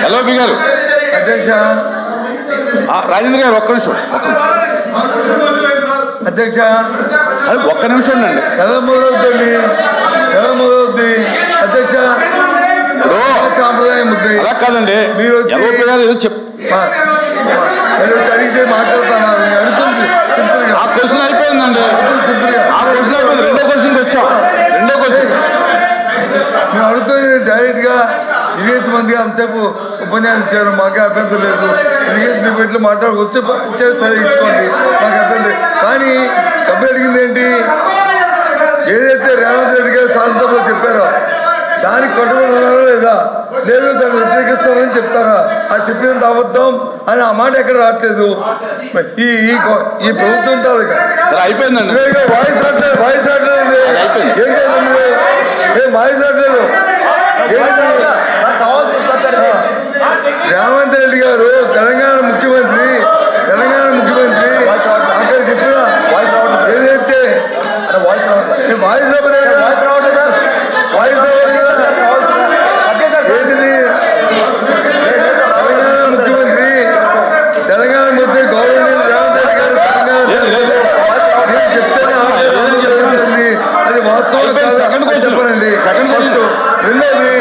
Hello B గారు. అధ్యక్ష రాజేంద్ర గారు ఒక్క నిమిషం అధ్యక్ష అది ఒక్క నిమిషం అండి. ఎలా మొదలవుతుంది అధ్యక్ష సాంప్రదాయం ఉంది. అలా కాదండి, మీరు ఎల్ఓపి గారు ఏదో అడిగితే మాట్లాడుతున్నారు. అడుగుతుంది ఆ క్వశ్చన్ అయిపోయిందండి. ఆ క్వశ్చన్ అయిపోయింది. రెండో క్వశ్చన్కి వచ్చాం. రెండో క్వశ్చన్ మేము అడుగుతుంది డైరెక్ట్ గా ఇరిగేషన్ మంత్రి అంతసేపు ఉపన్యాసం ఇచ్చారు. మాకే అభ్యంతరం లేదు. ఇరిగేషన్ డిబేట్లు మాట్లాడుకొచ్చి సరే ఇచ్చుకోండి, మాకు అభ్యంతరం. కానీ సభ్యులు అడిగింది ఏంటి? ఏదైతే రేవంత్ రెడ్డి గారు శాసనసభలో చెప్పారో దానికి కట్టుబడి ఉన్నారో లేదా, లేదు దాన్ని వ్యతిరేకిస్తామని చెప్తారా? ఆ చెప్పినంత అబద్ధం అని ఆ మాట ఎక్కడ రావట్లేదు. ఈ ప్రభుత్వం తాలూకా అయిపోయిందండి. వాయిస్ రావట్లేదు. ఏం చేద్దాం మీరు? ఏం వాయిస్ రావట్లేదు. రేవంత్ రెడ్డి గారు తెలంగాణ ముఖ్యమంత్రి అక్కడ చెప్పిన ఏదైతే వాయిస్ తెలంగాణ ముఖ్యమంత్రి గవర్నమెంట్ రేవంత్ రెడ్డి గారు చెప్తేనే అది వాస్తవం చెప్పనండి. రెండోది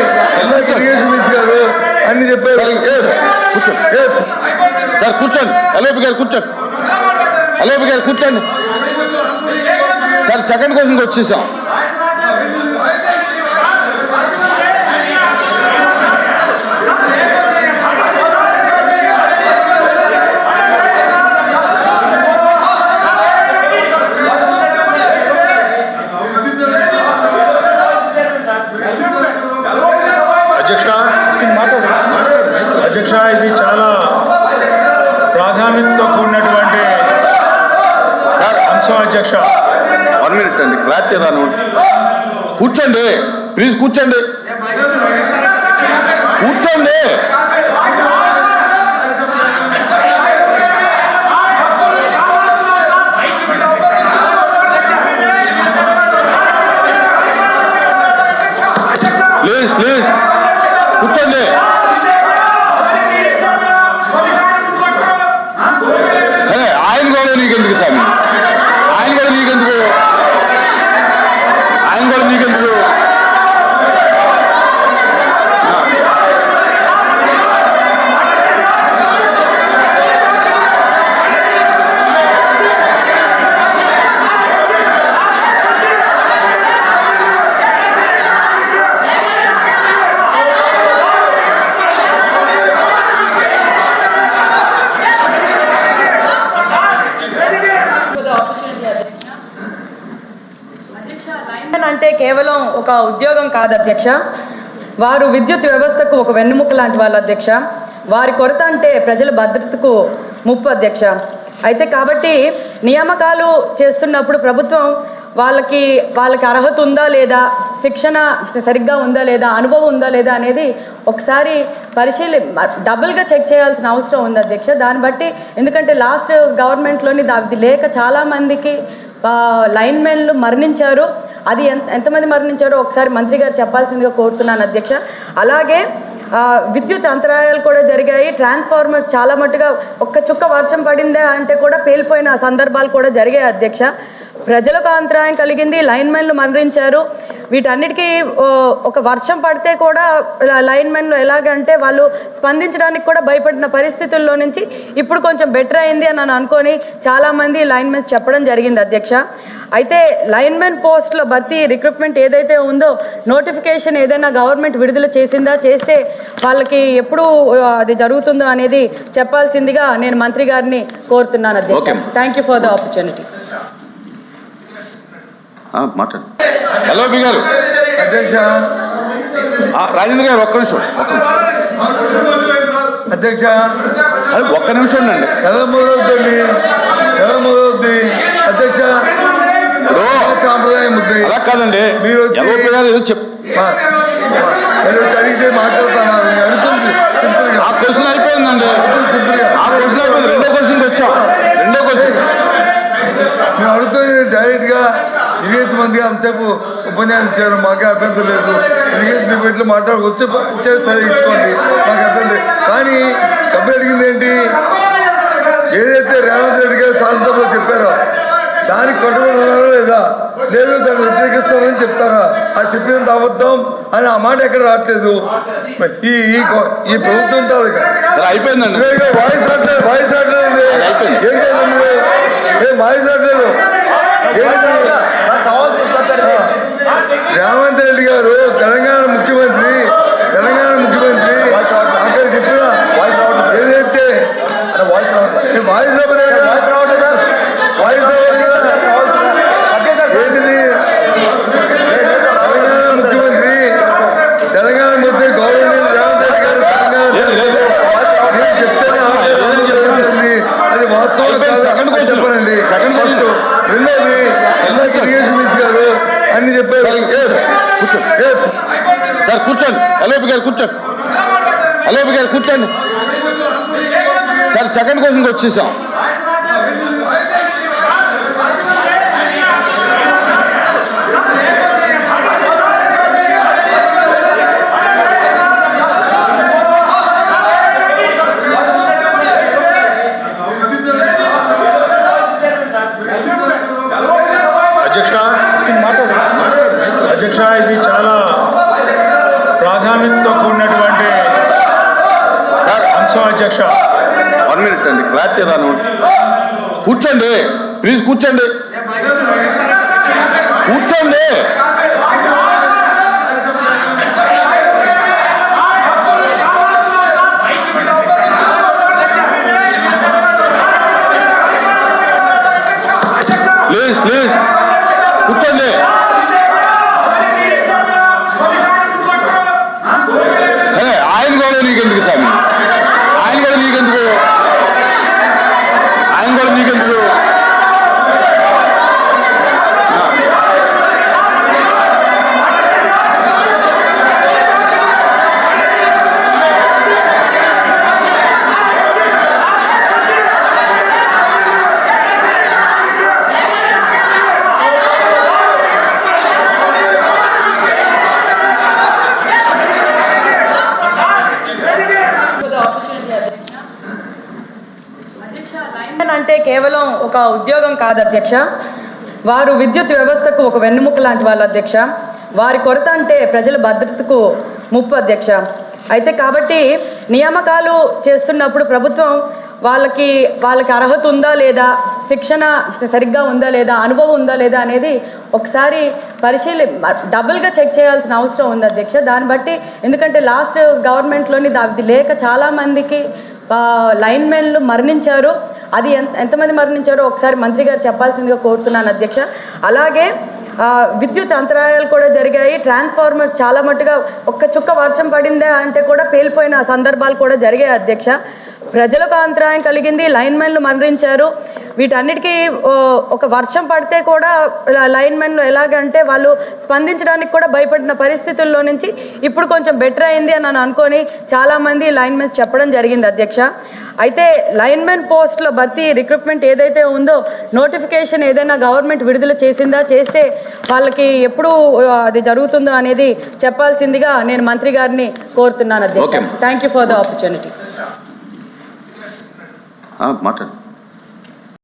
ఇరిగేషన్ మినిస్టర్ గారు అన్ని చెప్పారు. సార్ కూర్చోండి. ఎల్ఓపి గారు కూర్చోండి. సార్ సెకండ్ క్వశ్చన్కి వచ్చేసాం. అధ్యక్ష, ఇది చాలా ప్రాధాన్యతతో కూడినటువంటి అంశం. అధ్యక్ష 1 minute అండి, క్లారిటీ రాను. కూర్చోండి ప్లీజ్, కూర్చోండి. ప్లీజ్ కూర్చోండి. ఆయన కూడా నీకెందుకు స్వామి? ఆయన కూడా నీకెందుకు? అంటే కేవలం ఒక ఉద్యోగం కాదు అధ్యక్ష, వారు విద్యుత్ వ్యవస్థకు ఒక వెన్నెముక లాంటి వాళ్ళు అధ్యక్ష. వారి కొరత అంటే ప్రజల భద్రతకు ముప్పు అధ్యక్ష. అయితే కాబట్టి నియామకాలు చేస్తున్నప్పుడు ప్రభుత్వం వాళ్ళకి అర్హత ఉందా లేదా, శిక్షణ సరిగ్గా ఉందా లేదా, అనుభవం ఉందా లేదా అనేది ఒకసారి డబుల్గా చెక్ చేయాల్సిన అవసరం ఉంది అధ్యక్ష. దాన్ని బట్టి ఎందుకంటే లాస్ట్ గవర్నమెంట్లోని అది లేక చాలామందికి లైన్మెన్లు మరణించారు. అది ఎంతమంది మరణించారో ఒకసారి మంత్రి గారు చెప్పాల్సిందిగా కోరుతున్నాను అధ్యక్ష. అలాగే విద్యుత్ అంతరాయాలు కూడా జరిగాయి. ట్రాన్స్ఫార్మర్స్ చాలా మట్టుగా ఒక్క చుక్క వర్షం పడిందే అంటే కూడా పేలిపోయిన సందర్భాలు కూడా జరిగాయి అధ్యక్ష. ప్రజలకు అంతరాయం కలిగింది, లైన్మెన్లు మరణించారు. వీటన్నిటికీ ఒక వర్షం పడితే కూడా లైన్మెన్లు ఎలాగంటే వాళ్ళు స్పందించడానికి కూడా భయపడిన పరిస్థితుల్లో నుంచి ఇప్పుడు కొంచెం బెటర్ అయింది అని అనుకొని చాలామంది లైన్మెన్స్ చెప్పడం జరిగింది అధ్యక్ష. అయితే లైన్మెన్ పోస్టుల భర్తీ రిక్రూట్మెంట్ ఏదైతే ఉందో నోటిఫికేషన్ ఏదైనా గవర్నమెంట్ విడుదల చేస్తే వాళ్ళకి ఎప్పుడు అది జరుగుతుందో అనేది చెప్పాల్సిందిగా నేను మంత్రి గారిని కోరుతున్నాను అధ్యక్ష. Thank you for the opportunity. Hello B గారు. అధ్యక్ష రాజేంద్ర గారు ఒక్క నిమిషం అధ్యక్ష అది ఒక్క నిమిషం అండి. ఎలా మొదలవుతుంది అధ్యక్ష? సాంప్రదాయం ఉంది. అలా కాదండి, మీరు ఎల్ఓపి గారు ఏదో అడిగితే మాట్లాడుతున్నారు. అడుగుతుంది ఆ క్వశ్చన్ అయిపోయిందండి. ఆ క్వశ్చన్ అయిపోయింది. రెండో క్వశ్చన్కి వచ్చాం. మేము అడుగుతుంది డైరెక్ట్ గా ఇరిగేషన్ మంత్రి అంతసేపు ఉపన్యాసం ఇచ్చారు. మాకే అభ్యంతరం లేదు. ఇరిగేషన్ డిబేట్లు మాట్లాడుకొచ్చి సరే ఇచ్చుకోండి, మాకు అభ్యంతరం. వ్యతిరేకిస్తామని చెప్తారా? అది చెప్పినంత అబద్ధం అని ఆ మాట ఎక్కడ రావట్లేదు. ఈ ప్రభుత్వం తాలూకా అయిపోయిందండి. వాయిస్ రావట్లేదు, వాయిస్ రావట్లేదు. ఏం చేద్దాం మీరు? ఏం వాయిస్ రావట్లేదు? రేవంత్ రెడ్డి గారు తెలంగాణ ముఖ్యమంత్రి అక్కడ చెప్పిన ఏదైతే వాయిస్ రావట్లేదు ఏంటిది? తెలంగాణ ముఖ్యమంత్రి గవర్నమెంట్ రేవంత్ రెడ్డి గారు తెలంగాణ చెప్తేనే అది వాస్తవం కాదు చెప్పారండి. ఫస్ట్ రెండోది ఇరిగేషన్ మినిస్టర్ గారు అన్ని చెప్పారు. సార్ కూర్చోండి, అలేపి గారు కూర్చోండి, అలేపి గారు కూర్చోండి. సార్ సెకండ్ క్వశ్చన్కి వచ్చేసాం. అధ్యక్ష, ఇది చాలా ప్రాధాన్యతతో కూడినటువంటి అంశం. అధ్యక్ష 1 minute అండి, క్లారిటీ రాను. కూర్చోండి ప్లీజ్, కూర్చోండి. ప్లీజ్ కూర్చోండి. ఆయన కూడా నీకెందుకు స్వామి? ఆయన కూడా నీకెందుకు? అంటే కేవలం ఒక ఉద్యోగం కాదు అధ్యక్ష, వారు విద్యుత్ వ్యవస్థకు ఒక వెన్నెముక లాంటి వాళ్ళు అధ్యక్ష. వారి కొరత అంటే ప్రజల భద్రతకు ముప్పు అధ్యక్ష. అయితే కాబట్టి నియామకాలు చేస్తున్నప్పుడు ప్రభుత్వం వాళ్ళకి అర్హత ఉందా లేదా, శిక్షణ సరిగ్గా ఉందా లేదా, అనుభవం ఉందా లేదా అనేది ఒకసారి డబుల్గా చెక్ చేయాల్సిన అవసరం ఉంది అధ్యక్ష. దాన్ని బట్టి, ఎందుకంటే లాస్ట్ గవర్నమెంట్లోని అది లేక చాలామందికి లైన్మెన్లు మరణించారు. అది ఎంతమంది మరణించారో ఒకసారి మంత్రి గారు చెప్పాల్సిందిగా కోరుతున్నాను అధ్యక్ష. అలాగే విద్యుత్ అంతరాయాలు కూడా జరిగాయి. ట్రాన్స్ఫార్మర్స్ చాలా మట్టుగా ఒక్క చుక్క వర్షం పడిందే అంటే కూడా పేలిపోయిన సందర్భాలు కూడా జరిగాయి అధ్యక్ష. ప్రజలకు అంతరాయం కలిగింది, లైన్మెన్లు మరణించారు. వీటన్నిటికీ ఒక వర్షం పడితే కూడా లైన్మెన్లు ఎలాగంటే వాళ్ళు స్పందించడానికి కూడా భయపడిన పరిస్థితుల్లో నుంచి ఇప్పుడు కొంచెం బెటర్ అయింది అని అనుకొని చాలామంది లైన్మెన్స్ చెప్పడం జరిగింది అధ్యక్ష. అయితే లైన్మెన్ పోస్టుల భర్తీ రిక్రూట్మెంట్ ఏదైతే ఉందో నోటిఫికేషన్ ఏదైనా గవర్నమెంట్ విడుదల చేసిందా, చేస్తే వాళ్ళకి ఎప్పుడు అది జరుగుతుందో అనేది చెప్పాల్సిందిగా నేను మంత్రి గారిని కోరుతున్నాను అధ్యక్ష. Thank you for the opportunity. మాట్లాడు.